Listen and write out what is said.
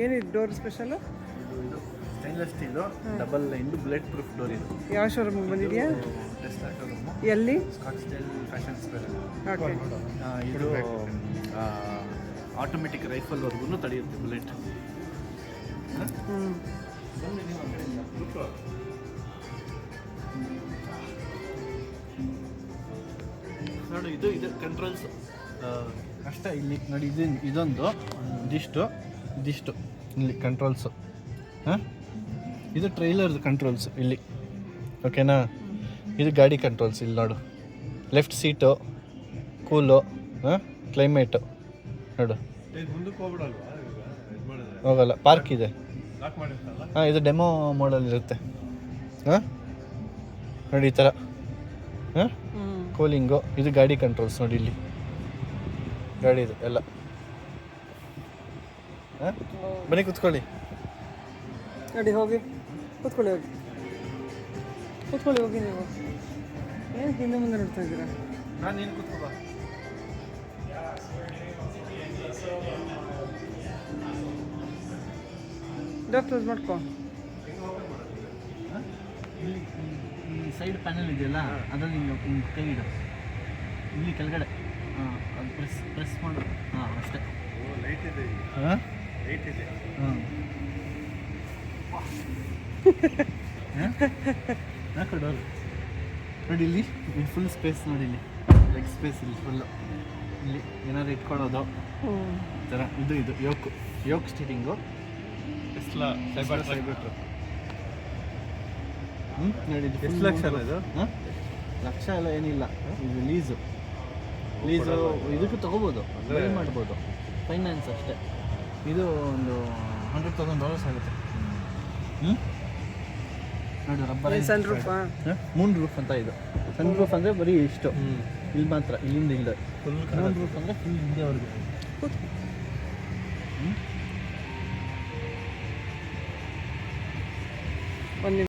ಏನಿದು door special? ಇದು stainless steel double ಲೈನ್ದು ಬುಲೆಟ್ ಪ್ರೂಫ್ ಡೋರ್ ಇದು. ಯಾವ ಶೋರೂಮಿಗೆ ಬಂದಿದೆಯಾ? ಟೆಸ್ಲಾ ಶೋರೂಮು, ಎಲ್ಲಿ? Scotch style fashion square. Okay. ಇದು ಆಟೋಮೆಟಿಕ್ ರೈಫಲ್ವರೆಗೂ ತಡೆಯುತ್ತೆ ಬುಲೆಟ್. ನೋಡಿ ಇದು ಕಂಟ್ರೋಲ್ಸ್ ಅಷ್ಟೇ. ಇಲ್ಲಿ ನೋಡಿ ಇದೊಂದು ಇದಿಷ್ಟು ಇಲ್ಲಿ ಕಂಟ್ರೋಲ್ಸು. ಹಾಂ, ಇದು ಟ್ರೈಲರ್ದು ಕಂಟ್ರೋಲ್ಸು ಇಲ್ಲಿ. ಓಕೆನಾ? ಇದು ಗಾಡಿ ಕಂಟ್ರೋಲ್ಸ್ ಇಲ್ಲಿ ನೋಡು. ಲೆಫ್ಟ್ ಸೀಟು, ಕೂಲು, ಹಾಂ, ಕ್ಲೈಮೇಟು ನೋಡು. ಹೋಗಲ್ಲ, ಪಾರ್ಕ್ ಇದೆ. ಹಾಂ, ಇದು ಡೆಮೋ ಮೋಡಲ್ಲಿ ಇರುತ್ತೆ. ಹಾಂ ನೋಡಿ ಈ ಥರ. ಹಾಂ, ಕೂಲಿಂಗು. ಇದು ಗಾಡಿ ಕಂಟ್ರೋಲ್ಸ್ ನೋಡಿ ಇಲ್ಲಿ, ಗಾಡಿದು ಎಲ್ಲ. ಹಾಂ, ಬನ್ನಿ ಕೂತ್ಕೊಳ್ಳಿ. ನೋಡಿ ಹೋಗಿ ಕೂತ್ಕೊಳ್ಳಿ, ಹೋಗಿ ನೀವು ಏನು ಹಿಂದೆ ಮುಂದೆ ನೋಡ್ತಾ ಇದ್ದೀರಾ? ನಾನು ಏನು ಕೂತ್ಕೋ. ಡೋರ್ ಕ್ಲೋಸ್ ಮಾಡ್ಕೊ. ಈ ಸೈಡ್ ಪ್ಯಾನಲ್ ಇದೆಯಲ್ಲ, ಅದರಲ್ಲಿ ಕೈ ಇಡು ಇಲ್ಲಿ ಕೆಳಗಡೆ. ಹಾಂ, ಅದು ಪ್ರೆಸ್ ಮಾಡು. ಹಾಂ, ಅಷ್ಟೇ. ಲೈಟ್ ಇದೆ. ಹಾಂ, ಲೈಟ್ ಇದೆ. ಹಾಂ, ಹಾಂ, ಡೋರ್ ನೋಡಿ ಇಲ್ಲಿ ಫುಲ್ ಸ್ಪೇಸ್ ನೋಡಿ. ಇಲ್ಲಿ ಲೆಗ್ ಸ್ಪೇಸ್ ಇಲ್ಲಿ ಫುಲ್ಲು. ಇಲ್ಲಿ ಏನಾದ್ರು ಇಟ್ಕೊಳ್ಳೋದು ಈ ಥರ. ಇದು yoke steering Tesla cyber truck. ನೋಡಿ ಇದು ಎಷ್ಟು ಲಕ್ಷ ಅಲ್ಲ ಇದು? ಹಾಂ, ಲಕ್ಷ ಎಲ್ಲ ಏನಿಲ್ಲ. ಇದು ಲೀಸು ಇದಕ್ಕೂ ತೊಗೋಬೋದು, ಬೈ ಮಾಡ್ಬೋದು, ಫೈನಾನ್ಸ್ ಅಷ್ಟೇ. ಇದು ಒಂದು $100,000 ಆಗುತ್ತೆ. ನೋಡಿ rubber sun roof, moon roof ಅಂತ. ಇದು ಸನ್ ರೂಫ್ ಅಂದರೆ ಬರೀ ಇಷ್ಟು ಇಲ್ಲಿ ಮಾತ್ರ, ಇಲ್ಲಿಂದ ಇಲ್ಲ. ಮೂನ್ ರೂಫ್ ಅಂದರೆ ಫುಲ್ ಹಿಂದೆವರೆಗೂ.